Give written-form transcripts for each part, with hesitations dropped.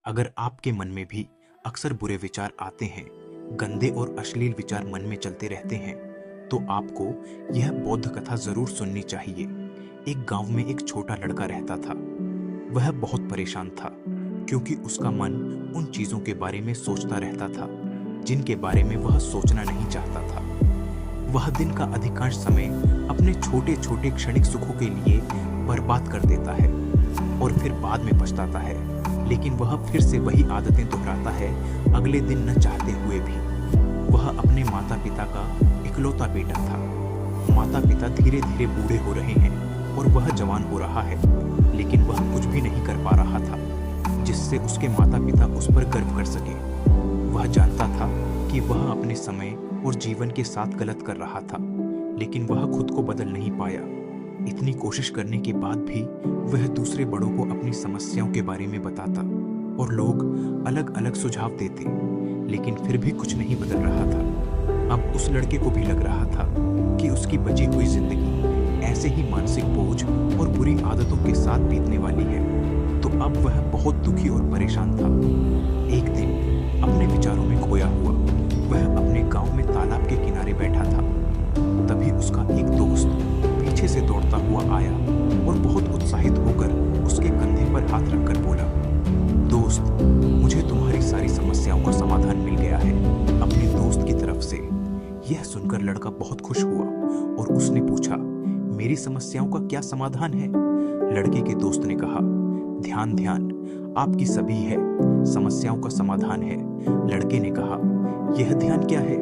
अगर आपके मन में भी अक्सर बुरे विचार आते हैं, गंदे और अश्लील विचार मन में चलते रहते हैं, तो आपको यह बौद्ध कथा जरूर सुननी चाहिए। एक गांव में एक छोटा लड़का रहता था। वह बहुत परेशान था क्योंकि उसका मन उन चीजों के बारे में सोचता रहता था जिनके बारे में वह सोचना नहीं चाहता था। वह दिन का अधिकांश समय अपने छोटे छोटे क्षणिक सुखों के लिए बर्बाद कर देता है और फिर बाद में पछताता है, लेकिन वह फिर से वही आदतें दोहराता है, अगले दिन न चाहते हुए भी। वह अपने माता पिता का इकलौता बेटा था। माता पिता धीरे धीरे बूढ़े हो रहे हैं और वह जवान हो रहा है, लेकिन वह कुछ भी नहीं कर पा रहा था जिससे उसके माता पिता उस पर गर्व कर सके। वह जानता था कि वह अपने समय और जीवन के साथ गलत कर रहा था, लेकिन वह खुद को बदल नहीं पाया। इतनी कोशिश करने के बाद भी वह दूसरे बड़ों को अपनी समस्याओं के बारे में बताता और लोग अलग अलग सुझाव देते, लेकिन फिर भी कुछ नहीं बदल रहा था। अब उस लड़के को भी लग रहा था कि उसकी बची हुई जिंदगी ऐसे ही मानसिक बोझ और बुरी आदतों के साथ बीतने वाली है। तो अब वह बहुत दुखी और परेशान था। एक दिन अपने विचारों में खोया हुआ वह अपने गांव में तालाब के किनारे बैठा था। तभी उसका एक दोस्त पीछे से दौड़ता हुआ आया और बहुत उत्साहित होकर उसके कंधे पर हाथ रखकर बोला, दोस्त, मुझे तुम्हारी सारी समस्याओं का समाधान मिल गया है, अपने दोस्त की तरफ से। यह सुनकर लड़का बहुत खुश हुआ और उसने पूछा, मेरी समस्याओं का क्या समाधान है? लड़के के दोस्त ने कहा, ध्यान ध्यान, आपकी सभी है, समस्याओं का समाधान है। लड़के ने कहा, यह ध्यान क्या है?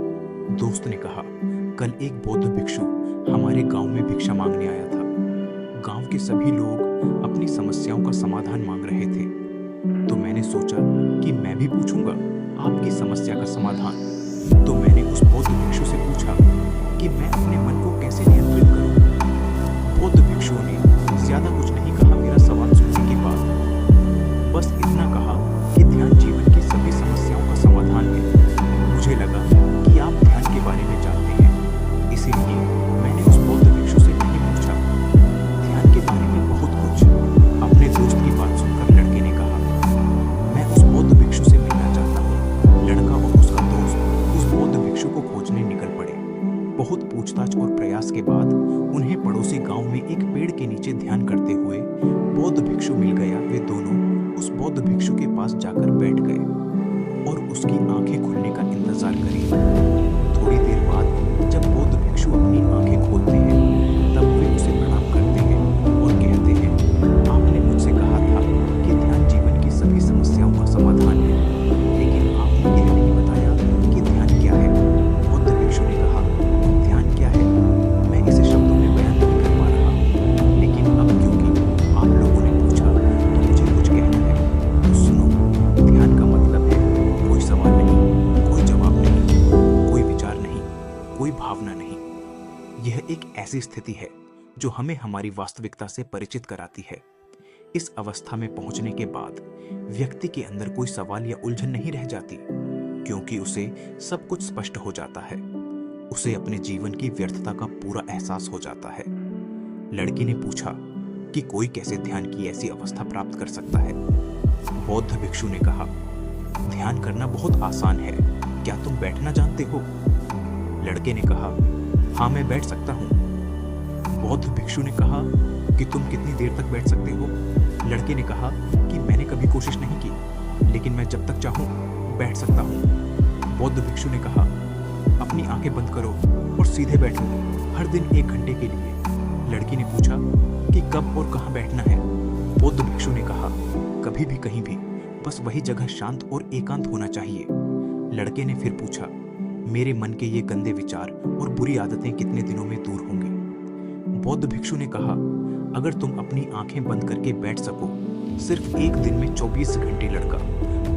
दोस्त ने कहा, कल एक बौद्ध भिक्षु हमारे गांव में भिक्षा मांगने आया था। गांव के सभी लोग अपनी समस्याओं का समाधान मांग रहे थे, तो मैंने सोचा कि मैं भी पूछूंगा आपकी समस्या का समाधान। तो मैंने उस बौद्ध भिक्षु से पूछा कि मैं अपने मन को कैसे नियंत्रित करूं। बौद्ध भिक्षु ने ज्यादा कुछ नहीं कहा मेरा सवाल सुनने के बाद, बस इतना कहा कि ध्यान जीवन की सभी समस्याओं का समाधान है। मुझे लगा कि आप ध्यान के बारे में जानते हैं, इसीलिए मैंने उस बौद्ध भिक्षु से नहीं पूछा। ध्यान के बारे में बहुत कुछ। अपने दोस्त की बात सुनकर लड़के ने कहा, मैं उस बौद्ध भिक्षु से मिलना चाहता हूँ। लड़का और उसका दोस्त उस बौद्ध भिक्षु को खोजने निकल पड़े। बहुत पूछताछ और प्रयास के बाद उन्हें पड़ोसी गांव में एक पेड़ के नीचे ध्यान करते हुए बौद्ध भिक्षु मिल गया। वे दोनों उस बौद्ध भिक्षु के पास जाकर बैठ गए और उसकी आंखें खुलने का इंतजार करी। थोड़ी देर बाद जब बौद्ध भिक्षु अपनी आंखें खोलते हैं, तब वे उसे प्रणाम करते हैं और कहते हैं, आपने मुझसे कहा था कि ध्यान जीवन की सभी समस्याओं का समाधान है, लेकिन आपने यह नहीं बताया कि ध्यान क्या है। बौद्ध भिक्षु ने कहा, ध्यान क्या है, मैं इसे शब्दों में बयान नहीं कर पा रहा, लेकिन अब क्योंकि आप लोगों ने पूछा तो मुझे कुछ कहना है। तो सुनो, ध्यान का मतलब है कोई सवाल नहीं, कोई जवाब नहीं, कोई विचार नहीं, कोई भावना नहीं। यह एक ऐसी स्थिति है जो हमें हमारी वास्तविकता से परिचित कराती है। इस अवस्था में पहुंचने के बाद व्यक्ति के अंदर कोई सवाल या उलझन नहीं रह जाती, क्योंकि उसे सब कुछ स्पष्ट हो जाता है। उसे अपने जीवन की व्यर्थता का पूरा एहसास हो जाता है। लड़की ने पूछा कि कोई कैसे ध्यान की ऐसी अवस्था प्राप्त कर सकता है। बौद्ध भिक्षु ने कहा, ध्यान करना बहुत आसान है, क्या तुम बैठना जानते हो? लड़के ने कहा, हाँ, मैं बैठ सकता हूँ। बौद्ध भिक्षु ने कहा कि तुम कितनी देर तक बैठ सकते हो? लड़के ने कहा कि मैंने कभी कोशिश नहीं की, लेकिन मैं जब तक चाहूँ बैठ सकता हूँ। बौद्ध भिक्षु ने कहा, अपनी आंखें बंद करो और सीधे बैठो, हर दिन 1 घंटे के लिए। लड़की ने पूछा कि कब और कहाँ बैठना है? बौद्ध भिक्षु ने कहा, कभी भी कहीं भी, बस वही जगह शांत और एकांत होना चाहिए। लड़के ने फिर पूछा, मेरे मन के ये गंदे विचार और बुरी आदतें कितने दिनों में दूर होंगे? बौद्ध भिक्षु ने कहा, अगर तुम अपनी आंखें बंद करके बैठ सको, सिर्फ एक दिन में 24 घंटे। लड़का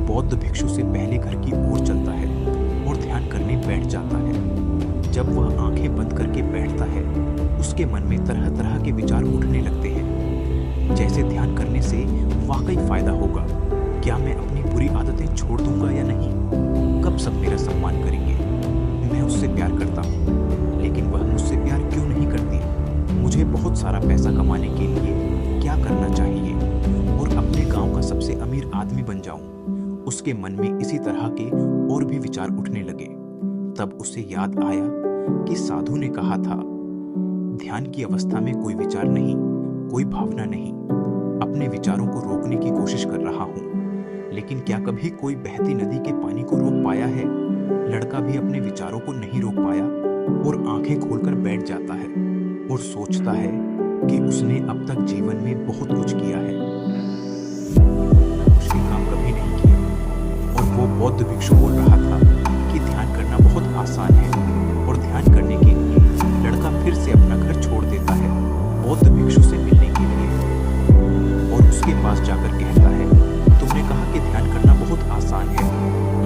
बौद्ध भिक्षु से पहले घर की ओर चलता है और ध्यान करने बैठ जाता है। जब वह आंखें बंद करके बैठता है, उसके मन में तरह तरह के विचार उठने लगते हैं, जैसे ध्यान करने से वाकई फायदा होगा, क्या मैं अपनी बुरी आदतें छोड़ दूंगा या नहीं, कब सब मेरा सम्मान करेंगे, मैं उससे प्यार करता हूँ, लेकिन वह मुझसे प्यार क्यों नहीं करती, मुझे बहुत सारा पैसा कमाने के लिए क्या करना चाहिए और अपने गांव का सबसे अमीर आदमी बन जाऊं, उसके मन में इसी तरह के और भी विचार उठने लगे। तब उसे याद आया कि साधु ने कहा था, ध्यान की अवस्था में कोई विचार नहीं, कोई भावना नहीं। अपने विचारों को रोकने की कोशिश कर रहा हूँ, लेकिन क्या कभी कोई बहती नदी के पानी को रोक पाया है? लड़का भी अपने विचारों को नहीं रोक पाया और आंखें खोलकर बैठ जाता है और सोचता है कि उसने अब तक जीवन में बहुत कुछ किया है, मुश्किल काम कभी नहीं किया। और वो बौद्ध भिक्षु बोल रहा था कि ध्यान करना बहुत आसान है, और ध्यान करने के लिए लड़का फिर से अपना घर छोड़ देता है बौद्ध भिक्षु से मिलने के लिए, और उसके पास जाकर कहता है, तुमने कहा कि ध्यान करना बहुत आसान है,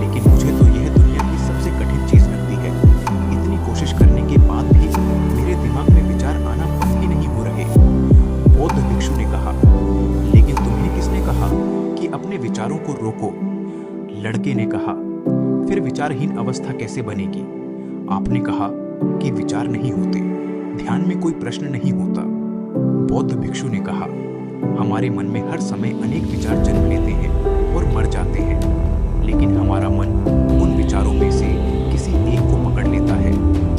लेकिन मुझे तो यह दुनिया की सबसे कठिन चीज लगती है। इतनी कोशिश करने के बाद भी मेरे दिमाग में विचार आना बंद ही नहीं हो रहे। बौद्ध भिक्षु ने कहा, लेकिन तुम्हें किसने कहा कि अपने विचारों को रोको? लड़के ने कहा, फिर विचारहीन अवस्था कैसे बनेगी? आपने कहा कि विचार नहीं होते, ध्यान में कोई प्रश्न नहीं होता। बौद्ध भिक्षु ने कहा, हमारे मन में हर समय अनेक विचार जन्म लेते हैं और मर जाते हैं, लेकिन हमारा मन उन विचारों में से किसी एक को पकड़ लेता है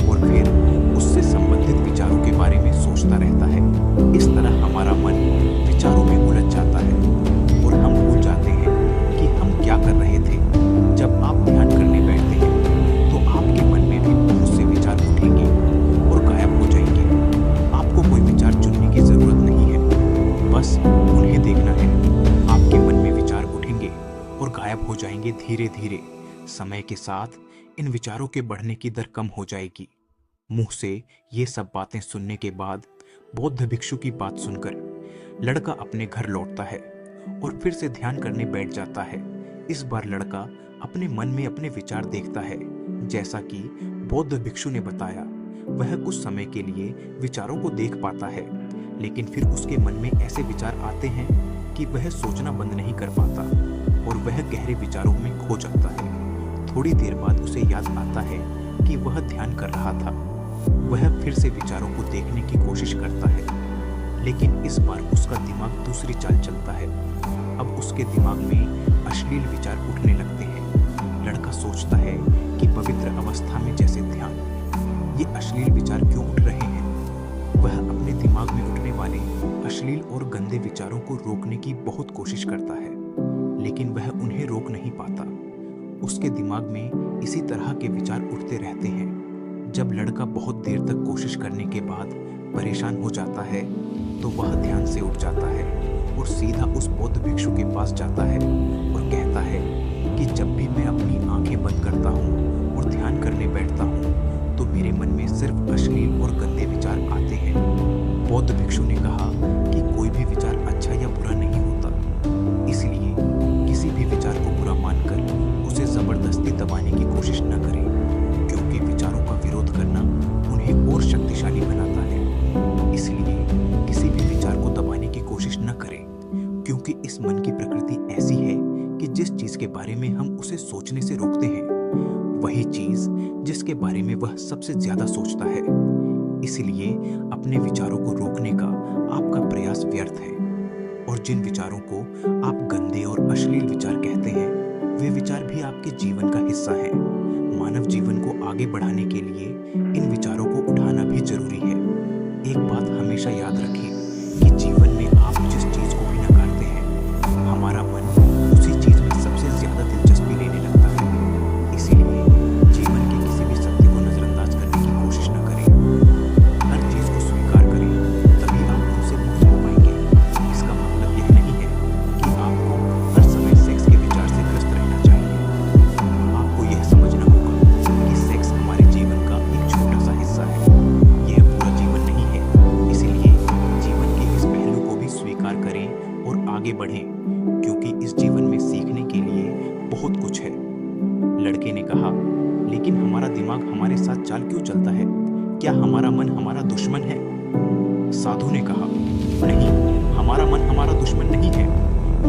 और फिर उससे संबंधित विचारों के बारे में सोचता रहता है। इस तरह हमारा मन विचारों में उलझ जाता है और हम भूल जाते हैं कि हम क्या कर रहे थे। जब आप ध्यान करने बैठते हैं तो आपके मन में भी बहुत से विचार उठेंगे और गायब हो जाएंगे। आपको कोई विचार चुनने की जरूरत नहीं है, बस उन्हें देखना है। आपके मन में विचार उठेंगे और गायब हो जाएंगे धीरे धीरे। समय के साथ इन विचारों के बढ़ने की दर कम हो जाएगी। मुंह से ये सब बातें सुनने के बाद बौद्ध भिक्षु की बात सुनकर लड़का अपने घर लौटता है और फिर से ध्यान करने बैठ जाता है। इस बार लड़का अपने मन में अपने विचार देखता है। जैसा कि बौद्ध भिक्षु ने बताया, वह कुछ समय के लिए विचारों को देख पाता है, लेकिन फिर उसके मन में ऐसे विचार आते हैं कि वह सोचना बंद नहीं कर पाता और वह गहरे विचारों में खो जाता है। थोड़ी देर बाद उसे याद आता है कि वह ध्यान कर रहा था। वह फिर से विचारों को देखने की कोशिश करता है, लेकिन इस बार उसका दिमाग दूसरी चाल चलता है। अब उसके दिमाग में अश्लील विचार उठने लगते हैं। लड़का सोचता है कि पवित्र अवस्था में जैसे ध्यान, ये अश्लील विचार क्यों उठ रहे हैं? वह अपने दिमाग में उठने वाले अश्लील और गंदे विचारों को रोकने की बहुत कोशिश करता है, लेकिन वह उन्हें रोक नहीं पाता। उसके दिमाग में इसी तरह के विचार उठते रहते हैं। जब लड़का बहुत देर तक कोशिश करने के बाद परेशान हो जाता है तो वह ध्यान से उठ जाता है और सीधा उस बौद्ध भिक्षु के पास जाता है और कहता है कि जब भी मैं अपनी आंखें बंद करता हूँ और ध्यान करने बैठता हूँ तो मेरे मन में सिर्फ अश्लील और गंदे विचार आते हैं। बौद्ध भिक्षु ने कहा कि कोई भी विचार अच्छा या बुरा नहीं होता, इसलिए किसी भी विचार को बुरा मानकर उसे जबरदस्ती दबाने की कोशिश न करें, क्योंकि विचारों का विरोध करना उन्हें और शक्तिशाली बनाता है। इसलिए किसी भी विचार को दबाने की कोशिश न करें, क्योंकि इस मन की प्रकृति ऐसी है कि जिस चीज के बारे में हम उसे सोचने से रोकते हैं, वही चीज जिसके बारे में वह सबसे ज्यादा सोचता है। इसलिए अपने विचारों को रोकने का आपका प्रयास व्यर्थ है, और जिन विचारों को आप गंदे और अश्लील विचार कहते हैं, वे विचार भी आपके जीवन का हिस्सा हैं। मानव जीवन को आगे बढ़ाने के लिए इन विचारों को उठाना भी जरूरी है। एक बात हमेशा याद रखें कि जीवन में आप जिस चीज को भी नकारते हैं, हमारा मन उसी चीज में सबसे ज्यादा दिलचस्पी लेने लगता है। इसीलिए जीवन के किसी भी सत्य को नजरअंदाज करने की कोशिश न करें। हर चीज को स्वीकार करें, तभी आप उनसे मुक्त हो पाएंगे। इसका मतलब यह नहीं है कि आपको हर समय सेक्स के विचार से ग्रस्त रहना चाहिए। आपको यह समझना होगा कि सेक्स हमारे जीवन का एक छोटा सा हिस्सा है, यह पूरा जीवन नहीं है। इसलिए जीवन के इस पहलू को भी स्वीकार करें और आगे बढ़ें, क्योंकि इस जीवन में सीखने के लिए बहुत कुछ है। लड़के ने कहा, लेकिन हमारा दिमाग हमारे साथ चाल क्यों चलता है? क्या हमारा मन हमारा दुश्मन है? साधु ने कहा, नहीं, हमारा मन हमारा दुश्मन नहीं है।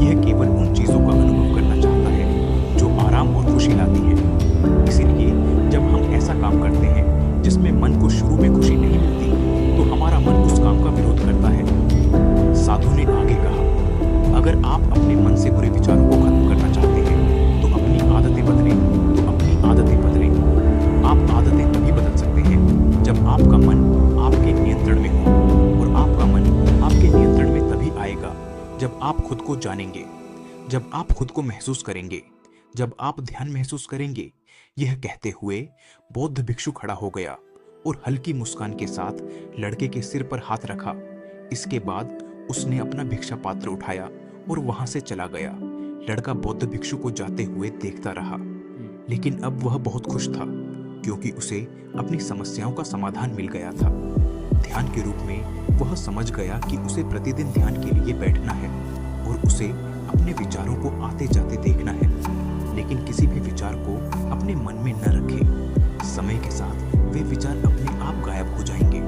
यह केवल उन चीजों का अनुभव करना चाहता है जो आराम और खुशी लाती है। इसीलिए जब हम ऐसा काम करते हैं जिसमें मन को शुरू में खुशी नहीं मिलती, तो हमारा मन उस काम का विरोध करता है। साधु ने आगे कहा, अगर आप अपने मन से बुरे विचारों को खत्म करना चाहते हैं तो अपने आप खुद को जानेंगे, जब आप खुद को महसूस करेंगे, जब आप ध्यान महसूस करेंगे। यह कहते हुए बौद्ध भिक्षु खड़ा हो गया और हल्की मुस्कान के साथ लड़के के सिर पर हाथ रखा। इसके बाद उसने अपना भिक्षा पात्र उठाया और वहां से चला गया। लड़का बौद्ध भिक्षु को जाते हुए देखता रहा, लेकिन अब वह बहुत खुश था क्योंकि उसे अपनी समस्याओं का समाधान मिल गया था। ध्यान के रूप में वह समझ गया कि उसे प्रतिदिन ध्यान के लिए बैठना है और उसे अपने विचारों को आते जाते देखना है, लेकिन किसी भी विचार को अपने मन में न रखें। समय के साथ वे विचार अपने आप गायब हो जाएंगे।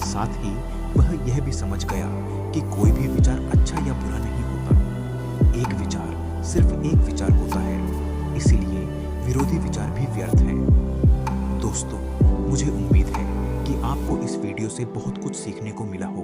साथ ही वह यह भी समझ गया कि कोई भी विचार अच्छा या बुरा नहीं होता। एक विचार सिर्फ एक विचार होता है, इसीलिए विरोधी विचार भी व्यर्थ हैं। दोस्तों, मुझे उम्मीद है कि आपको इस वीडियो से बहुत कुछ सीखने को मिला होगा।